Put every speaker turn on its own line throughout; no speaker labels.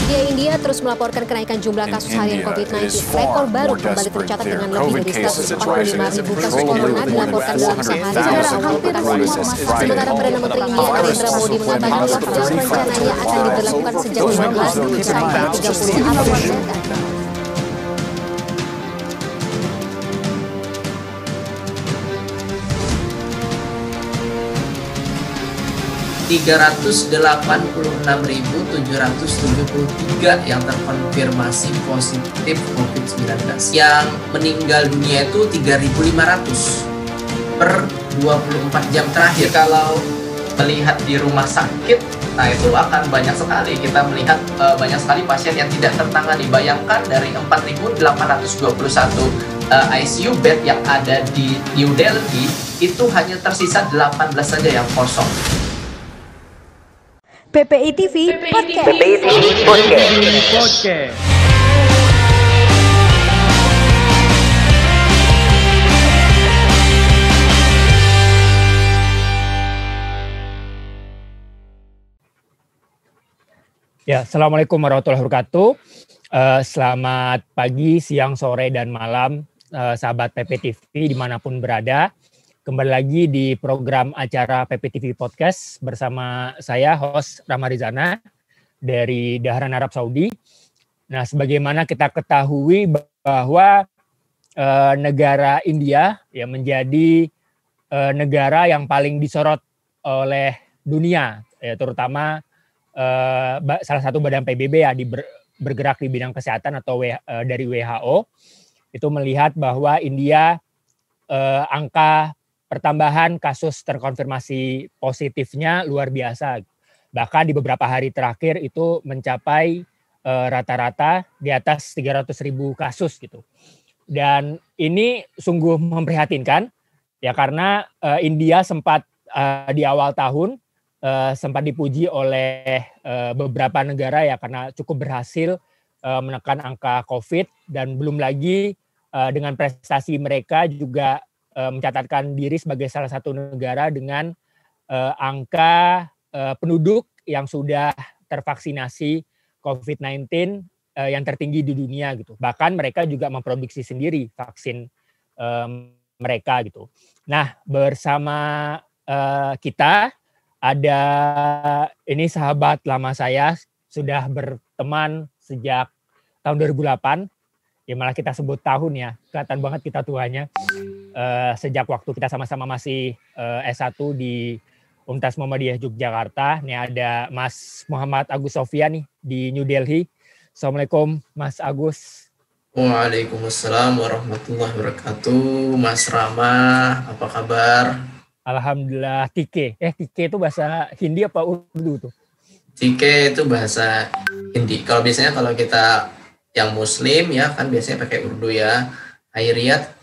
India terus melaporkan kenaikan jumlah kasus harian COVID-19. Rekor baru kembali tercatat dengan lebih dari 145.000 kasus corona dilaporkan dalam sehari secara hampir semua. Sementara Perdana Menteri India Narendra Modi mengatakan lockdown rencananya akan diberlakukan sejak 15 Juni sampai 30 April mendatang.
386.773 yang terkonfirmasi positif COVID-19. Yang meninggal dunia itu 3.500 per 24 jam terakhir. Kalau melihat di rumah sakit, nah itu akan banyak sekali. Kita melihat banyak sekali pasien yang tidak tertangani. Bayangkan dari 4.821 ICU bed yang ada di New Delhi, itu hanya tersisa 18 saja yang kosong.
PPI TV Podcast.
Ya, Assalamualaikum warahmatullahi wabarakatuh. Selamat pagi, siang, sore, dan malam, sahabat PPTV dimanapun berada. Kembali lagi di program acara PPTV Podcast bersama saya, host Rama Rizana dari Dahran Arab Saudi. Nah, sebagaimana kita ketahui bahwa negara India ya menjadi negara yang paling disorot oleh dunia, ya, terutama salah satu badan PBB ya bergerak di bidang kesehatan atau dari WHO itu melihat bahwa India angka pertambahan kasus terkonfirmasi positifnya luar biasa. Bahkan di beberapa hari terakhir itu mencapai rata-rata di atas 300.000 kasus gitu. Dan ini sungguh memprihatinkan ya karena India sempat di awal tahun sempat dipuji oleh beberapa negara ya karena cukup berhasil menekan angka COVID, dan belum lagi dengan prestasi mereka juga mencatatkan diri sebagai salah satu negara dengan angka penduduk yang sudah tervaksinasi COVID-19 yang tertinggi di dunia gitu. Bahkan mereka juga memproduksi sendiri vaksin mereka gitu. Nah, bersama kita ada ini sahabat lama saya, sudah berteman sejak tahun 2008. Ya malah kita sebut tahun ya, kelihatan banget kita tuanya. Sejak waktu kita sama-sama masih S1 di Universitas Muhammadiyah Yogyakarta. Ini ada Mas Muhammad Agus Sofyan nih di New Delhi. Assalamualaikum Mas Agus.
Waalaikumsalam warahmatullahi wabarakatuh. Mas Rama, apa kabar?
Alhamdulillah. Tike itu bahasa Hindi apa Urdu tuh?
Tike itu bahasa Hindi. Kalau biasanya kalau kita yang Muslim ya kan biasanya pakai Urdu ya. Khairiyat,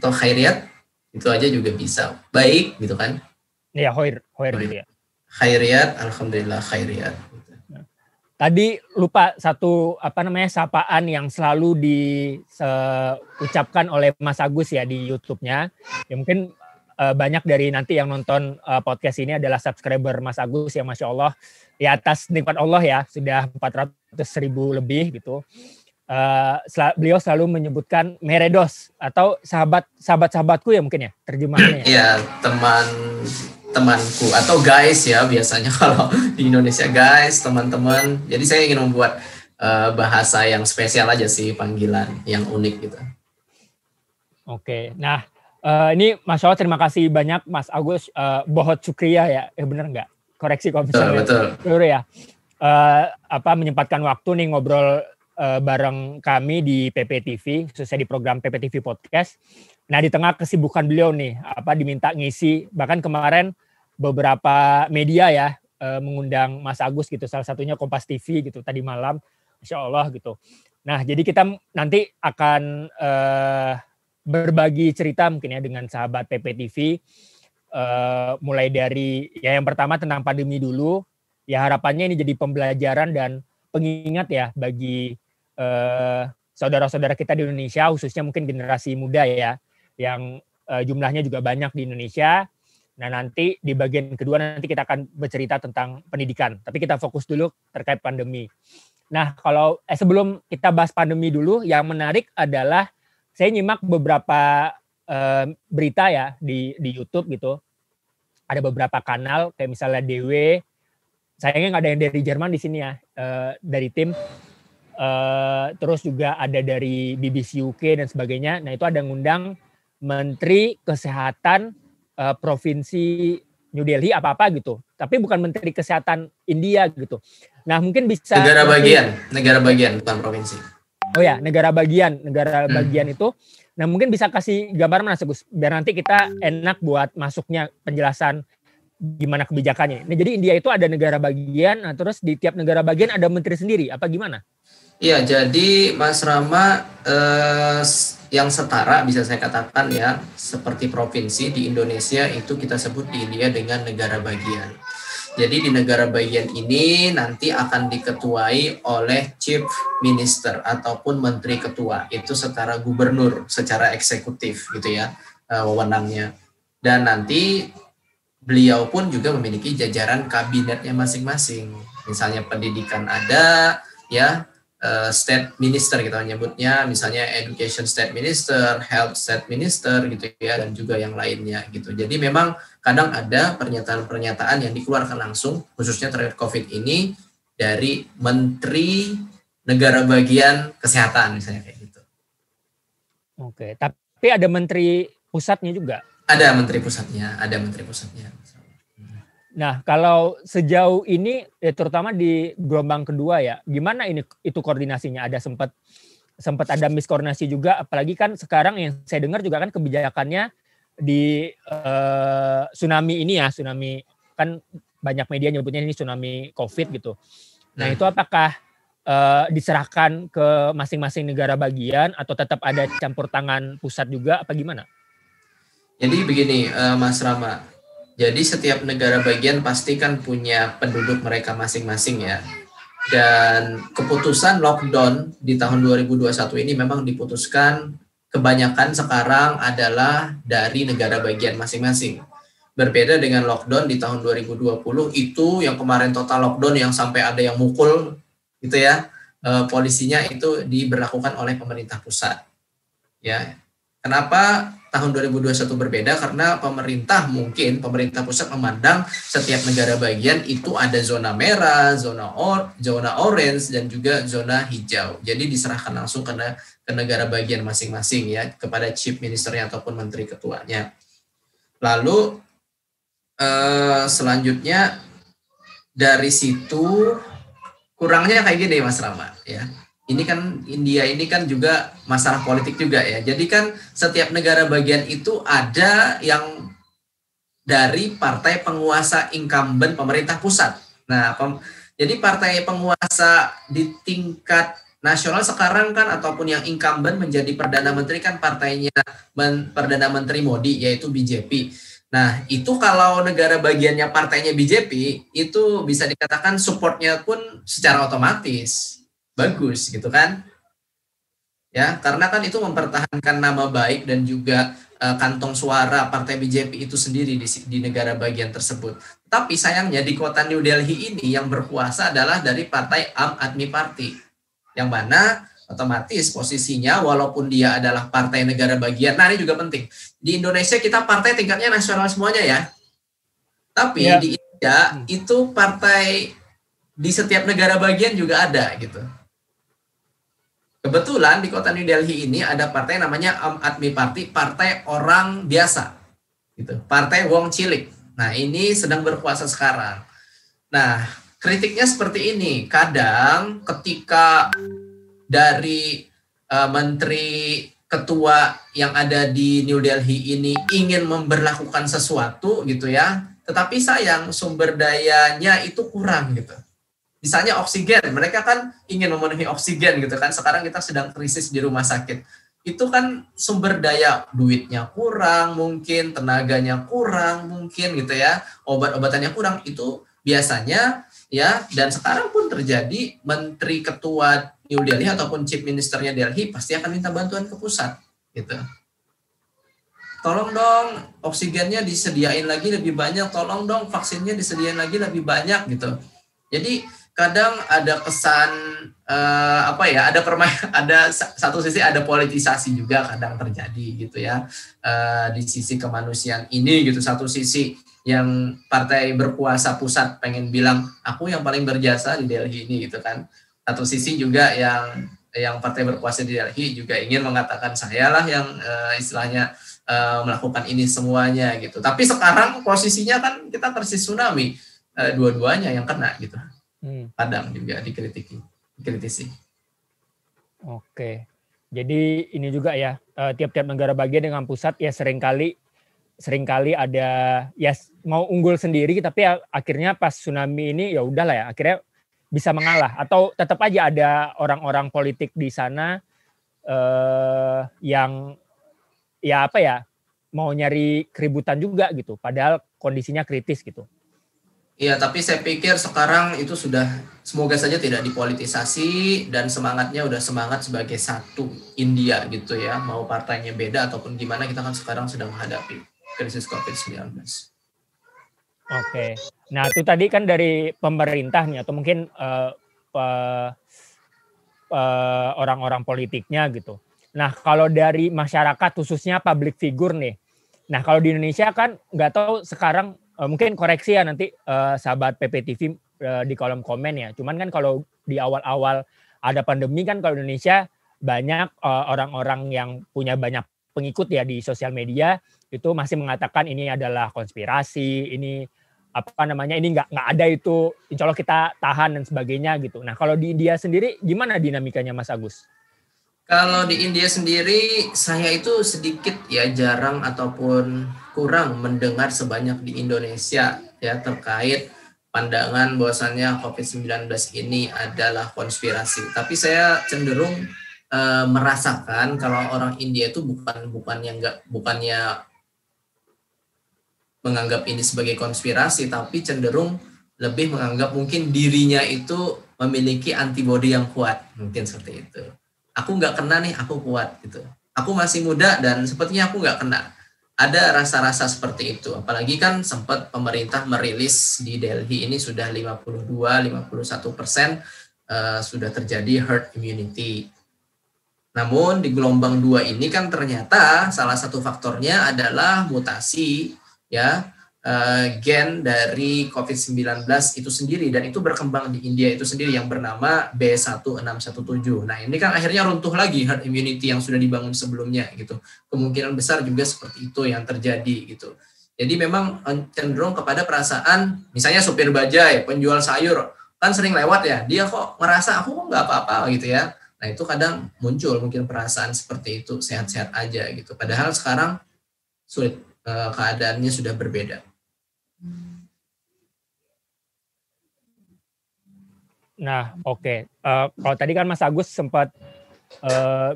atau khairiyat itu aja juga bisa. Baik gitu kan?
Iya, khair gitu ya.
Khairiyat, alhamdulillah khairiyat.
Tadi lupa satu sapaan yang selalu diucapkan oleh Mas Agus ya di YouTube-nya. Ya mungkin banyak dari nanti yang nonton podcast ini adalah subscriber Mas Agus yang Masya Allah ya atas nikmat Allah ya sudah 400.000 lebih gitu. Beliau selalu menyebutkan meredos atau sahabatku ya mungkin ya terjemahannya.
Iya, temanku atau guys ya biasanya kalau di Indonesia guys, teman-teman. Jadi saya ingin membuat bahasa yang spesial aja sih, panggilan yang unik gitu.
Oke, nah ini Masya Allah terima kasih banyak Mas Agus, bohot syukriya ya, benar nggak? Koreksi kalau misalnya. Betul ya. Menyempatkan waktu nih ngobrol bareng kami di PPTV, khususnya di program PPTV Podcast. Nah, di tengah kesibukan beliau nih, diminta ngisi, bahkan kemarin beberapa media ya mengundang Mas Agus gitu, salah satunya Kompas TV gitu tadi malam, Masya Allah gitu. Nah, jadi kita nanti akan berbagi cerita mungkin ya dengan sahabat PPTV, mulai dari ya yang pertama tentang pandemi dulu, ya harapannya ini jadi pembelajaran dan pengingat ya bagi saudara-saudara kita di Indonesia, khususnya mungkin generasi muda ya, yang jumlahnya juga banyak di Indonesia. Nah nanti di bagian kedua nanti kita akan bercerita tentang pendidikan, tapi kita fokus dulu terkait pandemi. Nah, kalau sebelum kita bahas pandemi dulu, yang menarik adalah saya nyimak beberapa berita ya di YouTube gitu. Ada beberapa kanal kayak misalnya DW. Sayangnya nggak ada yang dari Jerman di sini ya, dari tim. Terus juga ada dari BBC UK dan sebagainya. Nah, itu ada ngundang Menteri Kesehatan Provinsi New Delhi apa-apa gitu. Tapi bukan Menteri Kesehatan India gitu. Nah, mungkin bisa
negara bagian bukan provinsi.
Oh ya, negara bagian itu. Nah, mungkin bisa kasih gambaran Mas Agus biar nanti kita enak buat masuknya penjelasan gimana kebijakannya. Nah, jadi India itu ada negara bagian, nah terus di tiap negara bagian ada menteri sendiri, apa gimana?
Iya, jadi Mas Rama yang setara bisa saya katakan ya, seperti provinsi di Indonesia itu kita sebut di India dengan negara bagian. Jadi di negara bagian ini nanti akan diketuai oleh Chief Minister ataupun Menteri Ketua, itu setara gubernur, secara eksekutif gitu ya wewenangnya. Dan nanti beliau pun juga memiliki jajaran kabinetnya masing-masing. Misalnya pendidikan ada, ya State Minister kita menyebutnya, misalnya Education State Minister, Health State Minister gitu ya, dan juga yang lainnya gitu. Jadi memang kadang ada pernyataan-pernyataan yang dikeluarkan langsung, khususnya terkait COVID ini, dari Menteri Negara Bagian Kesehatan misalnya kayak gitu.
Oke, tapi ada Menteri Pusatnya juga?
Ada Menteri Pusatnya,
Nah, kalau sejauh ini, terutama di gelombang kedua ya, gimana itu koordinasinya? Ada sempat ada miskoordinasi juga, apalagi kan sekarang yang saya dengar juga kan kebijakannya di tsunami ini ya, tsunami kan banyak media nyebutnya ini tsunami COVID gitu. Nah, itu apakah diserahkan ke masing-masing negara bagian atau tetap ada campur tangan pusat juga, apa gimana?
Jadi begini, Mas Rama. Jadi setiap negara bagian pasti kan punya penduduk mereka masing-masing ya. Dan keputusan lockdown di tahun 2021 ini memang diputuskan kebanyakan sekarang adalah dari negara bagian masing-masing. Berbeda dengan lockdown di tahun 2020 itu yang kemarin total lockdown yang sampai ada yang mukul gitu ya. Polisinya itu diberlakukan oleh pemerintah pusat. Ya. Kenapa tahun 2021 berbeda? Karena pemerintah pusat memandang setiap negara bagian itu ada zona merah, zona orange, dan juga zona hijau. Jadi diserahkan langsung ke negara bagian masing-masing ya, kepada chief ministernya ataupun menteri ketuanya. Lalu selanjutnya dari situ kurangnya kayak gini Mas Rama ya. Ini kan India ini kan juga masalah politik juga ya. Jadi kan setiap negara bagian itu ada yang dari partai penguasa incumbent pemerintah pusat. Nah, jadi partai penguasa di tingkat nasional sekarang kan ataupun yang incumbent menjadi Perdana Menteri kan partainya Perdana Menteri Modi yaitu BJP. Nah, itu kalau negara bagiannya partainya BJP itu bisa dikatakan supportnya pun secara otomatis bagus gitu kan ya, karena kan itu mempertahankan nama baik dan juga kantong suara partai BJP itu sendiri di negara bagian tersebut. Tapi sayangnya di kota New Delhi ini yang berkuasa adalah dari partai Aam Aadmi Party, yang mana otomatis posisinya walaupun dia adalah partai negara bagian. Nah, ini juga penting, di Indonesia kita partai tingkatnya nasional semuanya ya, tapi di India itu partai di setiap negara bagian juga ada gitu. Kebetulan di kota New Delhi ini ada partai namanya Aam Aadmi Party, partai orang biasa, gitu. Partai Wong Cilik. Nah, ini sedang berkuasa sekarang. Nah, kritiknya seperti ini. Kadang ketika dari menteri ketua yang ada di New Delhi ini ingin memberlakukan sesuatu, gitu ya, tetapi sayang sumber dayanya itu kurang, gitu. Misalnya oksigen, mereka kan ingin memenuhi oksigen gitu kan. Sekarang kita sedang krisis di rumah sakit. Itu kan sumber daya, duitnya kurang mungkin, tenaganya kurang mungkin gitu ya. Obat-obatannya kurang, itu biasanya ya, dan sekarang pun terjadi menteri ketua New Delhi ataupun chief ministernya Delhi pasti akan minta bantuan ke pusat gitu. Tolong dong oksigennya disediain lagi lebih banyak, tolong dong vaksinnya disediain lagi lebih banyak gitu. Jadi kadang ada kesan ada satu sisi ada politisasi juga kadang terjadi gitu ya di sisi kemanusiaan ini gitu. Satu sisi yang partai berkuasa pusat pengen bilang aku yang paling berjasa di Delhi ini gitu kan. Satu sisi juga yang partai berkuasa di Delhi juga ingin mengatakan saya lah yang istilahnya melakukan ini semuanya gitu. Tapi sekarang posisinya kan kita krisis tsunami, dua-duanya yang kena gitu. Kadang juga dikritisi.
Oke. Jadi ini juga ya, tiap-tiap negara bagian dengan pusat ya seringkali ada ya mau unggul sendiri, tapi akhirnya pas tsunami ini ya udahlah ya, akhirnya bisa mengalah, atau tetap aja ada orang-orang politik di sana yang ya mau nyari keributan juga gitu, padahal kondisinya kritis gitu.
Iya, tapi saya pikir sekarang itu sudah semoga saja tidak dipolitisasi dan semangatnya udah semangat sebagai satu India gitu ya. Mau partainya beda ataupun gimana, kita kan sekarang sedang menghadapi krisis COVID-19.
Oke. Nah, itu tadi kan dari pemerintah nih, atau mungkin orang-orang politiknya gitu. Nah, kalau dari masyarakat khususnya public figure nih. Nah, kalau di Indonesia kan nggak tahu sekarang, mungkin koreksi ya nanti sahabat PPTV di kolom komen ya. Cuman kan kalau di awal-awal ada pandemi kan kalau Indonesia banyak orang-orang yang punya banyak pengikut ya di sosial media itu masih mengatakan ini adalah konspirasi, ini ini nggak ada itu, insya Allah kita tahan dan sebagainya gitu. Nah kalau di India sendiri gimana dinamikanya Mas Agus?
Kalau di India sendiri saya itu sedikit ya jarang ataupun kurang mendengar sebanyak di Indonesia ya terkait pandangan bahwasannya COVID-19 ini adalah konspirasi. Tapi saya cenderung merasakan kalau orang India itu bukannya menganggap ini sebagai konspirasi, tapi cenderung lebih menganggap mungkin dirinya itu memiliki antibodi yang kuat, mungkin seperti itu. Aku nggak kena nih, aku kuat gitu. Aku masih muda dan sepertinya aku nggak kena. Ada rasa-rasa seperti itu. Apalagi kan sempat pemerintah merilis di Delhi ini sudah 51% sudah terjadi herd immunity. Namun di gelombang 2 ini kan ternyata salah satu faktornya adalah mutasi ya gen dari COVID-19 itu sendiri, dan itu berkembang di India itu sendiri yang bernama B1617. Nah ini kan akhirnya runtuh lagi herd immunity yang sudah dibangun sebelumnya gitu. Kemungkinan besar juga seperti itu yang terjadi gitu. Jadi memang cenderung kepada perasaan, misalnya supir bajai, penjual sayur kan sering lewat ya, dia kok ngerasa aku kok nggak apa-apa gitu ya. Nah itu kadang muncul mungkin perasaan seperti itu, sehat-sehat aja gitu. Padahal sekarang sulit, keadaannya sudah berbeda.
Nah, oke. Kalau tadi kan Mas Agus sempat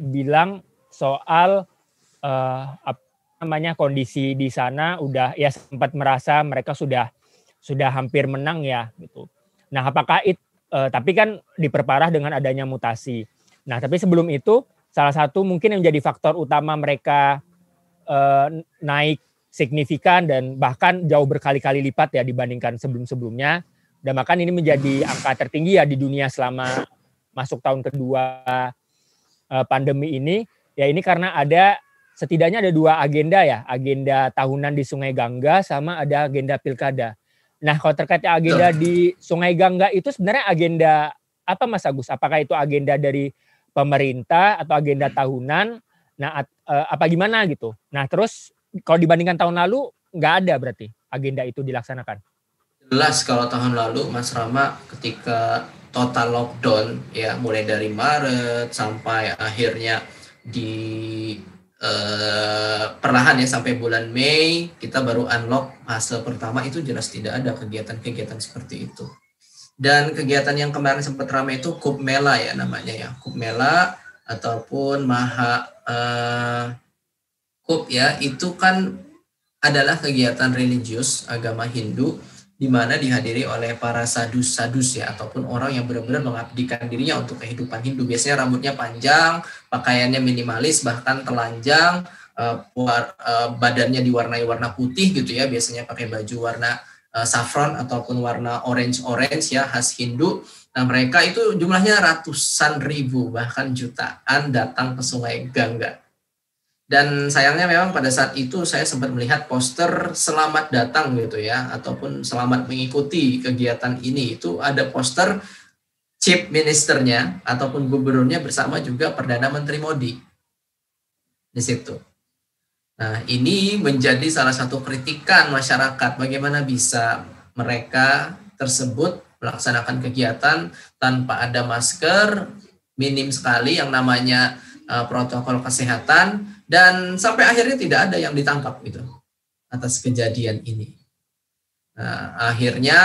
bilang soal kondisi di sana udah ya sempat merasa mereka sudah hampir menang ya gitu. Nah, apakah tapi kan diperparah dengan adanya mutasi. Nah, tapi sebelum itu salah satu mungkin yang menjadi faktor utama mereka naik signifikan dan bahkan jauh berkali-kali lipat ya dibandingkan sebelum-sebelumnya. Dan bahkan ini menjadi angka tertinggi ya di dunia selama masuk tahun kedua pandemi ini. Ya ini karena setidaknya ada 2 agenda ya. Agenda tahunan di Sungai Gangga sama ada agenda pilkada. Nah kalau terkait agenda di Sungai Gangga itu sebenarnya agenda apa Mas Agus? Apakah itu agenda dari pemerintah atau agenda tahunan? Nah apa gimana gitu? Nah terus kalau dibandingkan tahun lalu nggak ada berarti agenda itu dilaksanakan?
Jelas kalau tahun lalu Mas Rama ketika total lockdown ya mulai dari Maret sampai akhirnya di perlahan ya sampai bulan Mei kita baru unlock fase pertama, itu jelas tidak ada kegiatan-kegiatan seperti itu. Dan kegiatan yang kemarin sempat ramai itu Kumbh Mela ya namanya ya, Kumbh Mela ataupun Kumbh ya, itu kan adalah kegiatan religius agama Hindu di mana dihadiri oleh para sadus ya ataupun orang yang benar-benar mengabdikan dirinya untuk kehidupan Hindu. Biasanya rambutnya panjang, pakaiannya minimalis bahkan telanjang, badannya diwarnai warna putih gitu ya, biasanya pakai baju warna saffron ataupun warna orange ya, khas Hindu. Nah, mereka itu jumlahnya ratusan ribu bahkan jutaan datang ke Sungai Gangga. Dan sayangnya memang pada saat itu saya sempat melihat poster selamat datang gitu ya, ataupun selamat mengikuti kegiatan ini. Itu ada poster Chief Ministernya ataupun gubernurnya bersama juga Perdana Menteri Modi di situ. Nah, ini menjadi salah satu kritikan masyarakat, bagaimana bisa mereka tersebut melaksanakan kegiatan tanpa ada masker, minim sekali yang namanya protokol kesehatan, dan sampai akhirnya tidak ada yang ditangkap gitu atas kejadian ini. Nah, akhirnya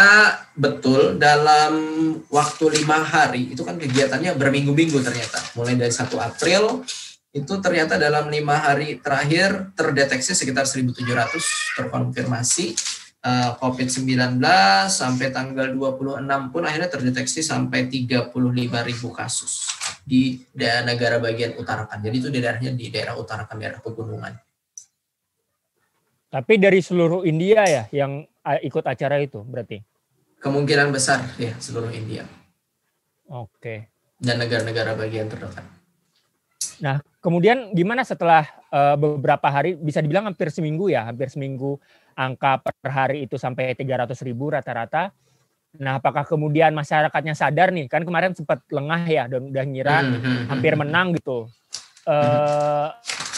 betul dalam waktu 5 hari, itu kan kegiatannya berminggu-minggu ternyata, mulai dari 1 April, itu ternyata dalam 5 hari terakhir terdeteksi sekitar 1.700 terkonfirmasi COVID-19, sampai tanggal 26 pun akhirnya terdeteksi sampai 35.000 kasus di negara bagian utarakan. Jadi itu daerahnya di daerah utarakan, daerah pegunungan.
Tapi dari seluruh India ya yang ikut acara itu berarti?
Kemungkinan besar ya seluruh India.
Oke.
Dan negara-negara bagian terdekat.
Nah, kemudian gimana setelah beberapa hari, bisa dibilang hampir seminggu angka per hari itu sampai 300.000 rata-rata. Nah, apakah kemudian masyarakatnya sadar nih? Kan kemarin sempat lengah ya, dan udah ngira hampir menang gitu.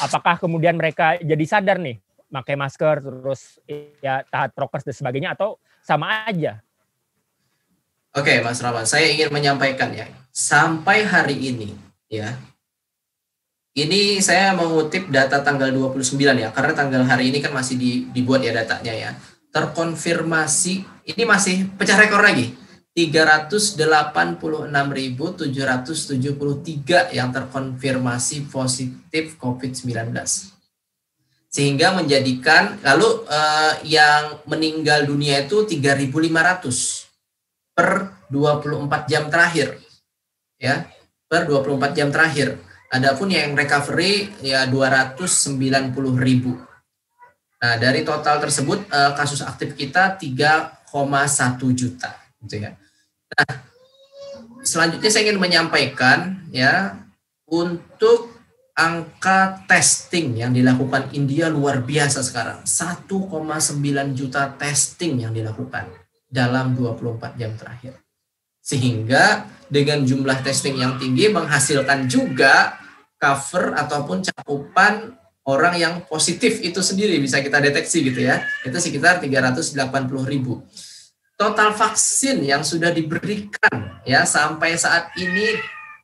Apakah kemudian mereka jadi sadar nih, pakai masker, terus ya taat prokes dan sebagainya, atau sama aja?
Oke, Mas Rawan, saya ingin menyampaikan ya, sampai hari ini ya, ini saya mengutip data tanggal 29 ya, karena tanggal hari ini kan masih dibuat ya datanya ya. Terkonfirmasi, ini masih pecah rekor lagi. 386.773 yang terkonfirmasi positif COVID-19. Sehingga menjadikan, lalu yang meninggal dunia itu 3.500 per 24 jam terakhir. Ya, per 24 jam terakhir. Adapun yang recovery ya 290.000. Nah, dari total tersebut kasus aktif kita 3,1 juta gitu ya. Nah, selanjutnya saya ingin menyampaikan ya, untuk angka testing yang dilakukan India luar biasa sekarang. 1,9 juta testing yang dilakukan dalam 24 jam terakhir. Sehingga dengan jumlah testing yang tinggi menghasilkan juga cover ataupun cakupan orang yang positif itu sendiri bisa kita deteksi gitu ya. Itu sekitar 380.000. Total vaksin yang sudah diberikan ya sampai saat ini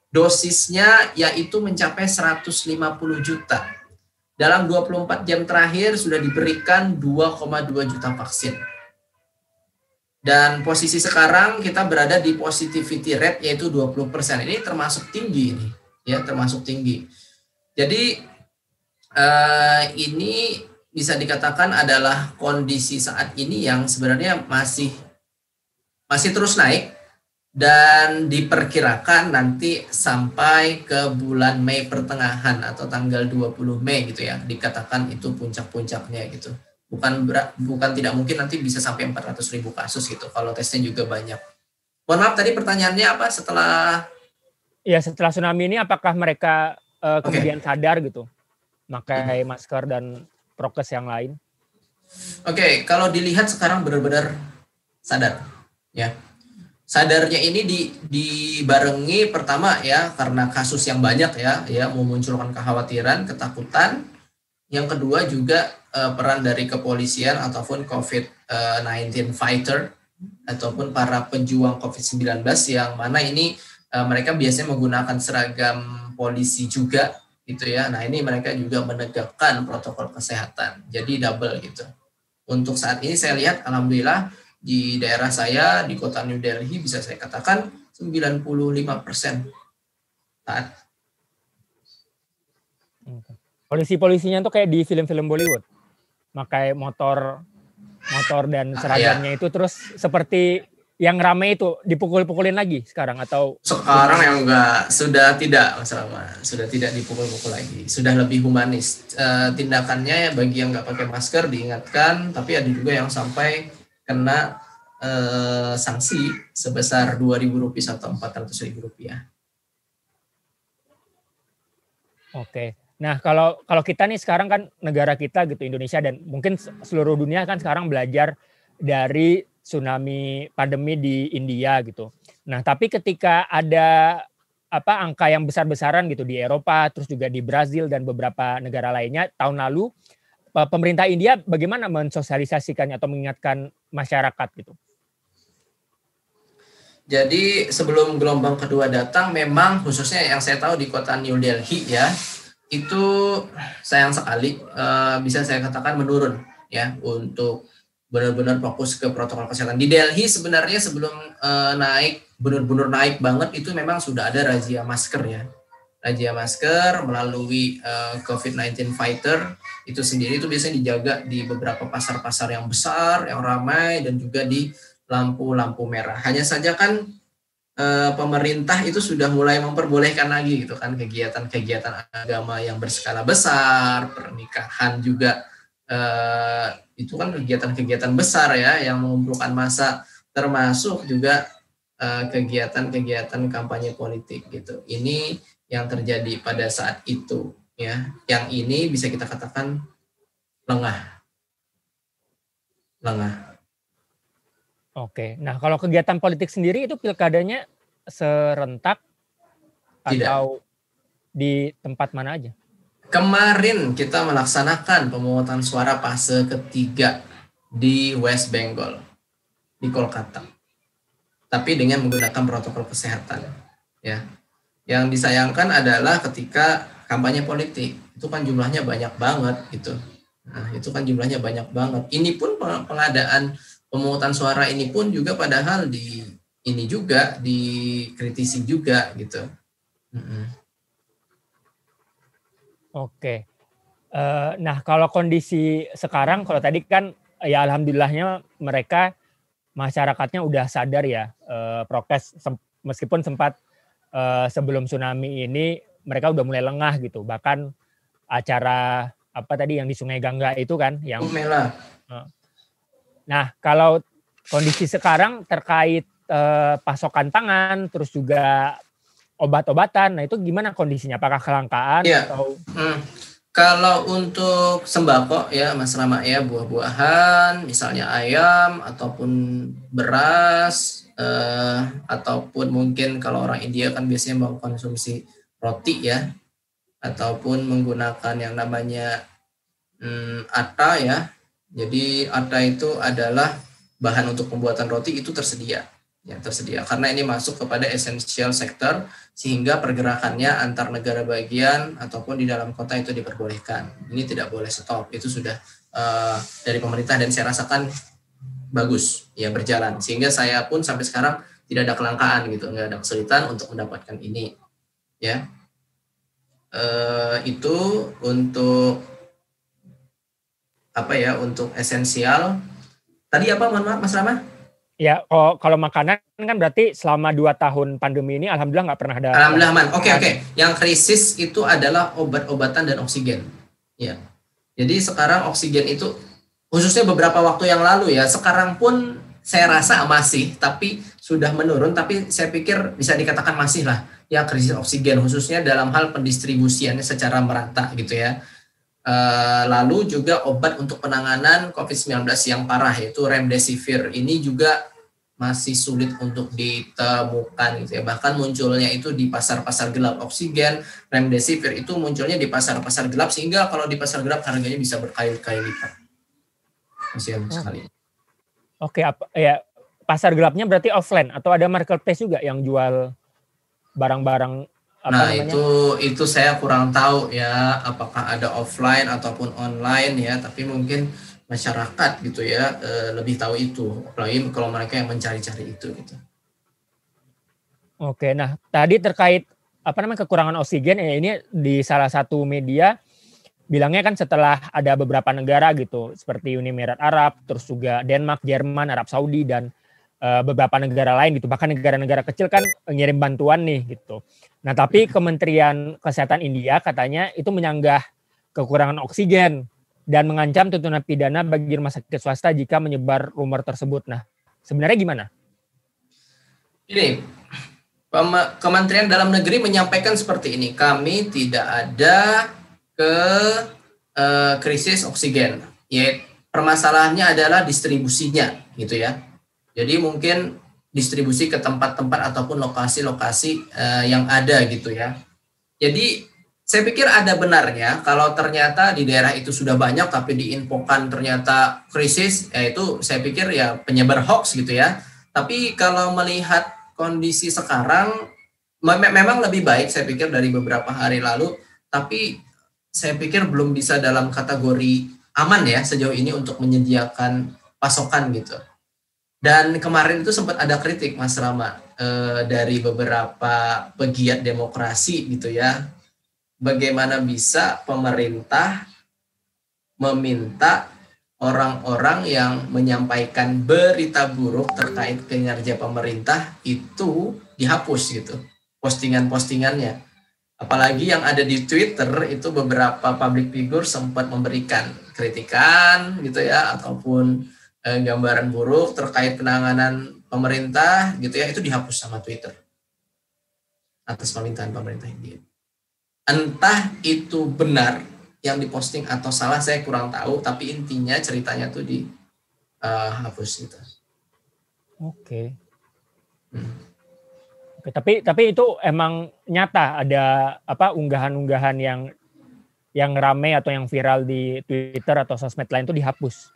dosisnya yaitu mencapai 150 juta. Dalam 24 jam terakhir sudah diberikan 2,2 juta vaksin. Dan posisi sekarang kita berada di positivity rate yaitu 20%. Ini termasuk tinggi ini, ya, termasuk tinggi. Jadi ini bisa dikatakan adalah kondisi saat ini yang sebenarnya masih terus naik dan diperkirakan nanti sampai ke bulan Mei pertengahan atau tanggal 20 Mei gitu ya, dikatakan itu puncak-puncaknya gitu. Bukan tidak mungkin nanti bisa sampai 400.000 kasus gitu kalau tesnya juga banyak. Mohon maaf tadi pertanyaannya apa setelah?
Ya, setelah tsunami ini apakah mereka kemudian sadar gitu pakai masker dan prokes yang lain?
Oke, kalau dilihat sekarang benar-benar sadar ya. Sadarnya ini dibarengi pertama ya karena kasus yang banyak ya memunculkan kekhawatiran, ketakutan. Yang kedua juga peran dari kepolisian ataupun COVID-19 fighter ataupun para pejuang COVID-19 yang mana ini mereka biasanya menggunakan seragam polisi juga gitu ya. Nah, ini mereka juga menegakkan protokol kesehatan. Jadi double gitu. Untuk saat ini saya lihat alhamdulillah di daerah saya di kota New Delhi bisa saya katakan 95% taat.
Polisi-polisinya tuh kayak di film-film Bollywood. Pakai motor dan seragamnya itu terus seperti yang rame itu dipukul-pukulin lagi sekarang atau?
Sekarang yang enggak, sudah tidak sudah tidak dipukul-pukul lagi, sudah lebih humanis. Tindakannya bagi yang enggak pakai masker diingatkan, tapi ada juga yang sampai kena sanksi sebesar Rp2.000 atau Rp400.000.
Oke. Nah, kalau kita nih sekarang kan negara kita gitu, Indonesia dan mungkin seluruh dunia kan sekarang belajar dari tsunami pandemi di India gitu. Nah, tapi ketika ada angka yang besar-besaran gitu di Eropa, terus juga di Brazil dan beberapa negara lainnya tahun lalu, pemerintah India bagaimana mensosialisasikannya atau mengingatkan masyarakat gitu?
Jadi sebelum gelombang kedua datang, memang khususnya yang saya tahu di kota New Delhi ya, itu sayang sekali bisa saya katakan menurun ya untuk benar-benar fokus ke protokol kesehatan. Di Delhi sebenarnya sebelum benar-benar naik banget itu memang sudah ada razia masker ya. Razia masker melalui COVID-19 Fighter itu sendiri itu biasanya dijaga di beberapa pasar-pasar yang besar, yang ramai dan juga di lampu-lampu merah. Hanya saja kan pemerintah itu sudah mulai memperbolehkan lagi gitu kan kegiatan-kegiatan agama yang berskala besar, pernikahan juga itu kan kegiatan-kegiatan besar ya yang mengumpulkan massa, termasuk juga kegiatan-kegiatan kampanye politik gitu. Ini yang terjadi pada saat itu ya. Yang ini bisa kita katakan lengah.
Oke, nah kalau kegiatan politik sendiri itu pilkadanya serentak atau di tempat mana aja?
Kemarin kita melaksanakan pemungutan suara fase ketiga di West Bengal, di Kolkata. Tapi dengan menggunakan protokol kesehatan. Ya. Yang disayangkan adalah ketika kampanye politik, itu kan jumlahnya banyak banget gitu. Nah, itu kan jumlahnya banyak banget. Ini pun pengadaan pemungutan suara ini pun juga padahal dikritisi juga gitu.
Oke. Nah kalau kondisi sekarang, kalau tadi kan ya alhamdulillahnya mereka masyarakatnya udah sadar ya prokes meskipun sempat sebelum tsunami ini mereka udah mulai lengah gitu. Bahkan acara yang di Sungai Gangga itu kan yang Nah, kalau kondisi sekarang terkait pasokan pangan, terus juga obat-obatan, nah itu gimana kondisinya? Apakah kelangkaan?
Ya.
Atau?
Kalau untuk sembako ya, Mas Rama ya, buah-buahan, misalnya ayam ataupun beras, ataupun mungkin kalau orang India kan biasanya mengkonsumsi roti ya, ataupun menggunakan yang namanya atta ya. Jadi atta itu adalah bahan untuk pembuatan roti itu tersedia karena ini masuk kepada essential sector sehingga pergerakannya antar negara bagian ataupun di dalam kota itu diperbolehkan. Ini tidak boleh stop, itu sudah dari pemerintah dan saya rasakan bagus ya berjalan sehingga saya pun sampai sekarang tidak ada kelangkaan gitu, nggak ada kesulitan untuk mendapatkan ini ya. Itu untuk untuk esensial. Tadi apa, mohon maaf Mas Rama?
Ya, kalau makanan kan berarti selama 2 tahun pandemi ini alhamdulillah nggak pernah ada.
Alhamdulillah aman. Oke. Yang krisis itu adalah obat-obatan dan oksigen. Ya. Jadi sekarang oksigen itu khususnya beberapa waktu yang lalu ya, sekarang pun saya rasa masih, tapi sudah menurun, tapi saya pikir bisa dikatakan masih lah ya krisis oksigen khususnya dalam hal pendistribusiannya secara merata gitu ya. Lalu juga obat untuk penanganan COVID-19 yang parah yaitu remdesivir ini juga masih sulit untuk ditemukan gitu ya. Bahkan munculnya itu di pasar-pasar gelap. Oksigen, remdesivir itu munculnya di pasar-pasar gelap sehingga kalau di pasar gelap harganya bisa berkali-kali lipat. Kasihan sekali.
Oke, ya pasar gelapnya berarti offline atau ada marketplace juga yang jual barang-barang?
Nah itu saya kurang tahu ya apakah ada offline ataupun online ya, tapi mungkin masyarakat gitu ya lebih tahu itu, apalagi kalau mereka yang mencari-cari itu gitu.
Oke, nah tadi terkait kekurangan oksigen ya, ini di salah satu media bilangnya kan setelah ada beberapa negara gitu seperti Uni Emirat Arab, terus juga Denmark, Jerman, Arab Saudi dan beberapa negara lain gitu, bahkan negara-negara kecil kan ngirim bantuan nih gitu. Nah tapi Kementerian Kesehatan India katanya itu menyanggah kekurangan oksigen dan mengancam tuntutan pidana bagi rumah sakit swasta jika menyebar rumor tersebut. Nah, sebenarnya gimana?
Ini, Kementerian Dalam Negeri menyampaikan seperti ini, kami tidak ada krisis oksigen. Ya, permasalahannya adalah distribusinya, gitu ya. Jadi mungkin distribusi ke tempat-tempat ataupun lokasi-lokasi yang ada, gitu ya. Jadi saya pikir ada benarnya kalau ternyata di daerah itu sudah banyak tapi diinfokan ternyata krisis, ya itu saya pikir ya penyebar hoax gitu ya. Tapi kalau melihat kondisi sekarang memang lebih baik saya pikir dari beberapa hari lalu, tapi saya pikir belum bisa dalam kategori aman ya sejauh ini untuk menyediakan pasokan gitu. Dan kemarin itu sempat ada kritik Mas Rama dari beberapa pegiat demokrasi gitu ya. Bagaimana bisa pemerintah meminta orang-orang yang menyampaikan berita buruk terkait kinerja pemerintah itu dihapus gitu, postingan-postingannya. Apalagi yang ada di Twitter itu beberapa public figure sempat memberikan kritikan gitu ya, ataupun gambaran buruk terkait penanganan pemerintah gitu ya, itu dihapus sama Twitter atas permintaan pemerintah India. Entah itu benar yang diposting atau salah saya kurang tahu, tapi intinya ceritanya tuh dihapus gitu.
Oke. Oke, tapi itu emang nyata ada unggahan-unggahan yang ramai atau yang viral di Twitter atau sosmed lain itu dihapus.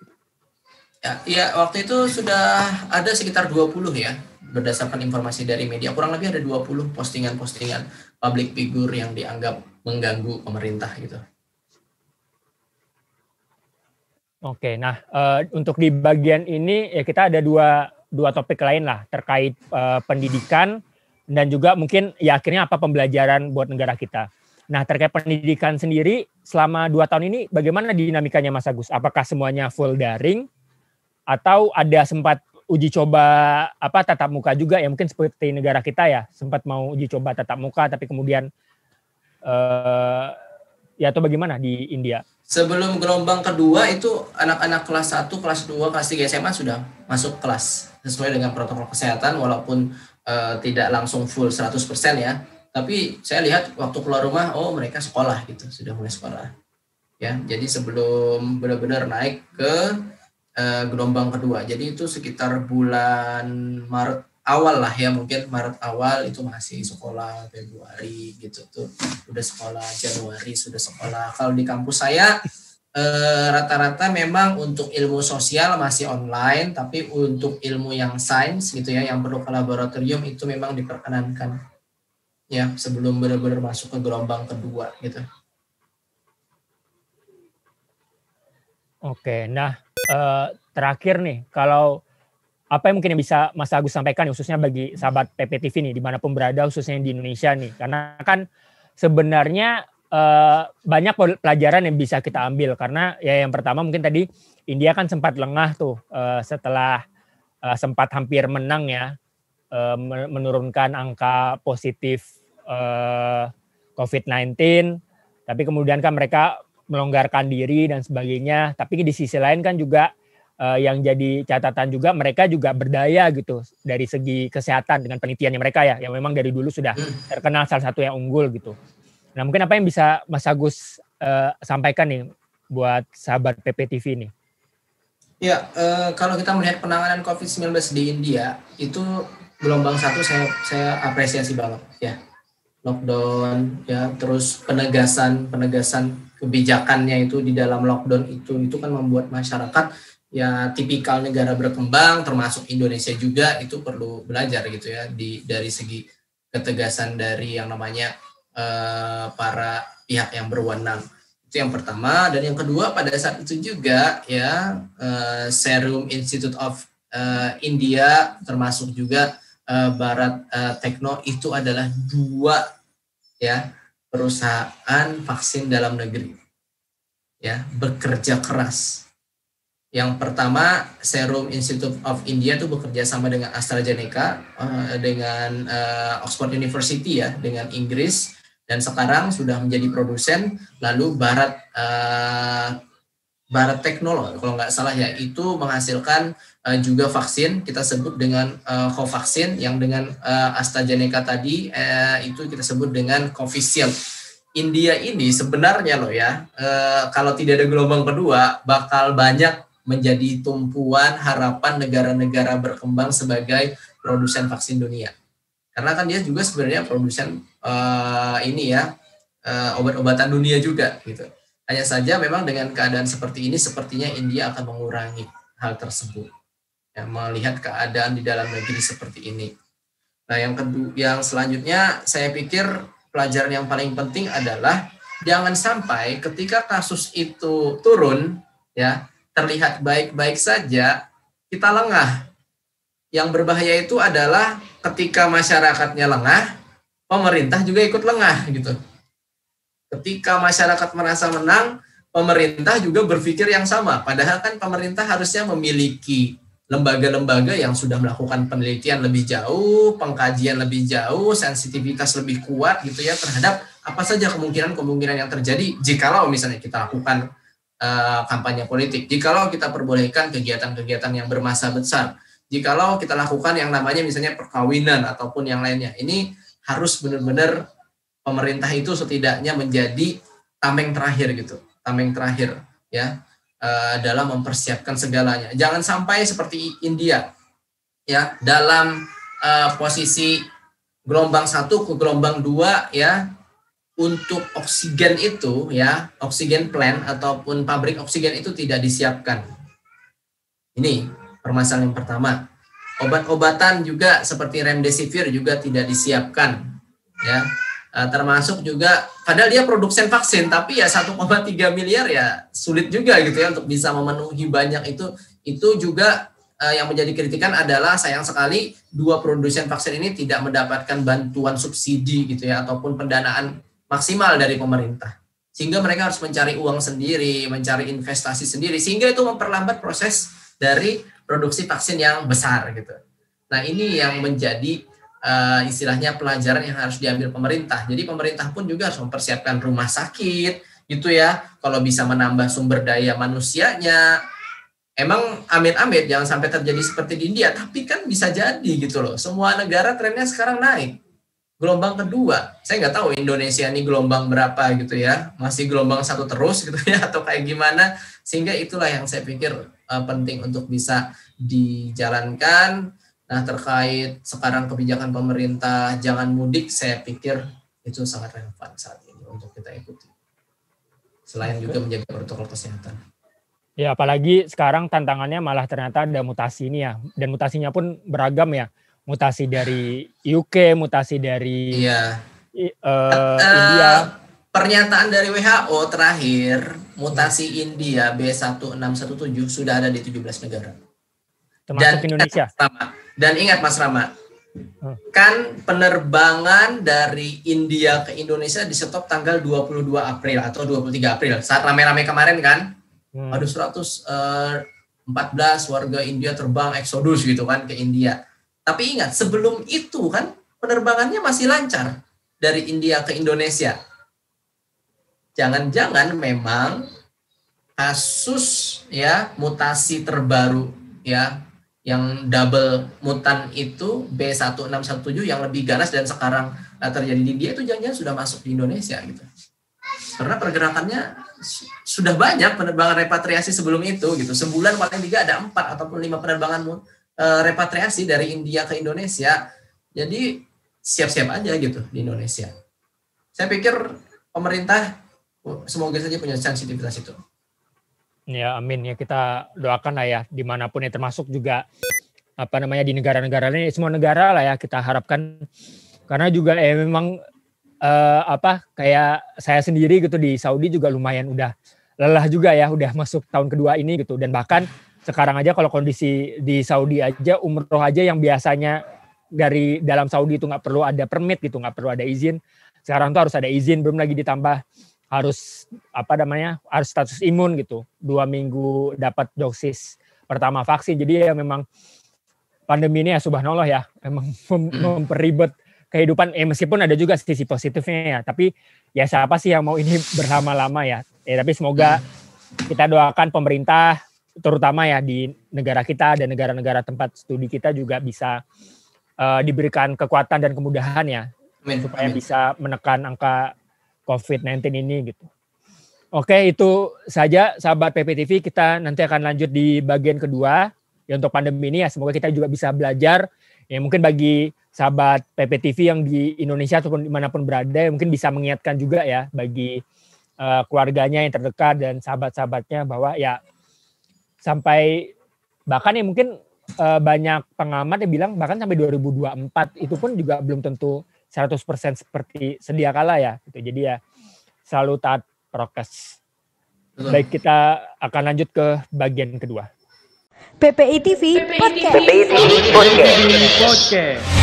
Ya, waktu itu sudah ada sekitar 20 ya, berdasarkan informasi dari media, kurang lebih ada 20 postingan-postingan public figure yang dianggap mengganggu pemerintah gitu.
Oke, nah untuk di bagian ini ya kita ada dua topik lain lah terkait pendidikan dan juga mungkin ya akhirnya apa pembelajaran buat negara kita. Nah terkait pendidikan sendiri selama 2 tahun ini bagaimana dinamikanya Mas Agus? Apakah semuanya full daring atau ada sempat uji coba tatap muka juga ya, mungkin seperti negara kita ya sempat mau uji coba tatap muka tapi kemudian ya atau bagaimana di India?
Sebelum gelombang kedua itu anak-anak kelas 1, kelas 2, kelas 3 SMA sudah masuk kelas sesuai dengan protokol kesehatan walaupun tidak langsung full 100% ya. Tapi saya lihat waktu keluar rumah, oh mereka sekolah gitu, sudah mulai sekolah. Ya, jadi sebelum benar-benar naik ke gelombang kedua. Jadi itu sekitar bulan Maret awal lah ya, mungkin Maret awal itu masih sekolah, Februari gitu tuh udah sekolah, Januari sudah sekolah. Kalau di kampus saya rata-rata memang untuk ilmu sosial masih online, tapi untuk ilmu yang sains gitu ya, yang perlu ke laboratorium itu memang diperkenankan ya sebelum benar-benar masuk ke gelombang kedua gitu.
Oke, nah terakhir nih, kalau apa yang mungkin bisa Mas Agus sampaikan khususnya bagi sahabat PPTV nih dimanapun berada, khususnya di Indonesia nih, karena kan sebenarnya banyak pelajaran yang bisa kita ambil, karena ya yang pertama mungkin tadi India kan sempat lengah tuh setelah sempat hampir menang ya, menurunkan angka positif COVID-19, tapi kemudian kan mereka melonggarkan diri dan sebagainya, tapi di sisi lain kan juga yang jadi catatan juga mereka juga berdaya gitu dari segi kesehatan dengan penelitiannya mereka ya, yang memang dari dulu sudah terkenal salah satu yang unggul gitu. Nah mungkin apa yang bisa Mas Agus sampaikan nih buat sahabat PPTV nih?
Ya, kalau kita melihat penanganan COVID-19 di India itu gelombang 1 saya apresiasi banget ya. Lockdown ya, terus penegasan kebijakannya itu di dalam lockdown itu kan membuat masyarakat ya tipikal negara berkembang termasuk Indonesia juga itu perlu belajar gitu ya dari segi ketegasan dari yang namanya para pihak yang berwenang. Itu yang pertama. Dan yang kedua, pada saat itu juga ya Serum Institute of India termasuk juga Bharat Techno itu adalah 2 ya perusahaan vaksin dalam negeri ya bekerja keras. Yang pertama, Serum Institute of India itu bekerja sama dengan AstraZeneca, dengan Oxford University ya, dengan Inggris, dan sekarang sudah menjadi produsen. Lalu Bharat Barat Teknologi kalau nggak salah ya, itu menghasilkan juga vaksin kita sebut dengan Covaxin, yang dengan AstraZeneca tadi itu kita sebut dengan Covishield. India ini sebenarnya loh ya, kalau tidak ada gelombang kedua bakal banyak menjadi tumpuan harapan negara-negara berkembang sebagai produsen vaksin dunia. Karena kan dia juga sebenarnya produsen obat-obatan dunia juga gitu. Hanya saja memang dengan keadaan seperti ini sepertinya India akan mengurangi hal tersebut. Ya, melihat keadaan di dalam negeri seperti ini. Nah, yang selanjutnya saya pikir pelajaran yang paling penting adalah jangan sampai ketika kasus itu turun ya, terlihat baik-baik saja, kita lengah. Yang berbahaya itu adalah ketika masyarakatnya lengah, pemerintah juga ikut lengah gitu. Ketika masyarakat merasa menang, pemerintah juga berpikir yang sama. Padahal kan pemerintah harusnya memiliki lembaga-lembaga yang sudah melakukan penelitian lebih jauh, pengkajian lebih jauh, sensitivitas lebih kuat gitu ya terhadap apa saja kemungkinan-kemungkinan yang terjadi jikalau misalnya kita lakukan kampanye politik, jikalau kita perbolehkan kegiatan-kegiatan yang bermassa besar, jikalau kita lakukan yang namanya misalnya perkawinan ataupun yang lainnya. Ini harus benar-benar pemerintah itu setidaknya menjadi tameng terakhir gitu, tameng terakhir ya dalam mempersiapkan segalanya. Jangan sampai seperti India ya dalam posisi gelombang 1 ke gelombang 2 ya, untuk oksigen itu ya, oksigen plant ataupun pabrik oksigen itu tidak disiapkan. Ini permasalahan yang pertama. Obat-obatan juga seperti remdesivir juga tidak disiapkan ya. Termasuk juga padahal dia produsen vaksin tapi ya 1,3 miliar ya sulit juga gitu ya untuk bisa memenuhi banyak itu juga yang menjadi kritikan adalah sayang sekali 2 produsen vaksin ini tidak mendapatkan bantuan subsidi gitu ya ataupun pendanaan maksimal dari pemerintah, sehingga mereka harus mencari uang sendiri, mencari investasi sendiri, sehingga itu memperlambat proses dari produksi vaksin yang besar gitu. Nah, ini yang menjadi istilahnya pelajaran yang harus diambil pemerintah. Jadi pemerintah pun juga harus mempersiapkan rumah sakit gitu ya, kalau bisa menambah sumber daya manusianya. Emang amit-amit jangan sampai terjadi seperti di India, tapi kan bisa jadi gitu loh. Semua negara trennya sekarang naik. Gelombang kedua, saya nggak tahu Indonesia ini gelombang berapa gitu ya, masih gelombang 1 terus gitu ya atau kayak gimana, sehingga itulah yang saya pikir penting untuk bisa dijalankan. Nah, terkait sekarang kebijakan pemerintah jangan mudik, saya pikir itu sangat relevan saat ini untuk kita ikuti. Selain juga menjaga protokol kesehatan.
Ya, apalagi sekarang tantangannya malah ternyata ada mutasi ini ya, dan mutasinya pun beragam ya. Mutasi dari UK, mutasi dari India.
Pernyataan dari WHO terakhir, mutasi India B1617 sudah ada di 17 negara.
Termasuk Indonesia.
Dan ingat Mas Rama, kan penerbangan dari India ke Indonesia di stop tanggal 22 April atau 23 April. Saat rame-rame kemarin kan, ada 114 warga India terbang eksodus gitu kan ke India. Tapi ingat, sebelum itu kan penerbangannya masih lancar dari India ke Indonesia. Jangan-jangan memang kasus ya mutasi terbaru ya, yang double mutan itu B1617 yang lebih ganas dan sekarang terjadi di India itu jangan-jangan sudah masuk di Indonesia gitu. Karena pergerakannya sudah banyak penerbangan repatriasi sebelum itu gitu. Sebulan paling tidak ada 4 ataupun 5 penerbangan repatriasi dari India ke Indonesia. Jadi siap-siap aja gitu di Indonesia. Saya pikir pemerintah semoga saja punya sensitivitas itu.
Ya, amin ya, kita doakan lah ya dimanapun ya, termasuk juga di negara-negara lain, semua negara lah ya kita harapkan, karena juga memang kayak saya sendiri gitu di Saudi juga lumayan udah lelah juga ya, udah masuk tahun kedua ini gitu, dan bahkan sekarang aja kalau kondisi di Saudi aja umroh aja yang biasanya dari dalam Saudi itu nggak perlu ada permit gitu, nggak perlu ada izin, sekarang tuh harus ada izin, belum lagi ditambah harus harus status imun gitu, 2 minggu dapat dosis pertama vaksin. Jadi ya memang pandemi ini ya subhanallah ya memang memperibet kehidupan, meskipun ada juga sisi positifnya ya, tapi ya siapa sih yang mau ini berlama-lama ya, tapi semoga kita doakan pemerintah, terutama ya di negara kita dan negara-negara tempat studi kita juga bisa diberikan kekuatan dan kemudahan ya, supaya bisa menekan angka COVID-19 ini gitu. Oke, itu saja sahabat PPTV, kita nanti akan lanjut di bagian kedua ya untuk pandemi ini ya. Semoga kita juga bisa belajar ya, mungkin bagi sahabat PPTV yang di Indonesia ataupun dimanapun berada ya, mungkin bisa mengingatkan juga ya bagi keluarganya yang terdekat dan sahabat-sahabatnya bahwa ya sampai bahkan ya mungkin banyak pengamat yang bilang bahkan sampai 2024 itu pun juga belum tentu 100% seperti sedia kala ya gitu. Jadi ya selalu taat prokes. Baik, kita akan lanjut ke bagian kedua.
PPI TV Podcast.
PPI TV Podcast.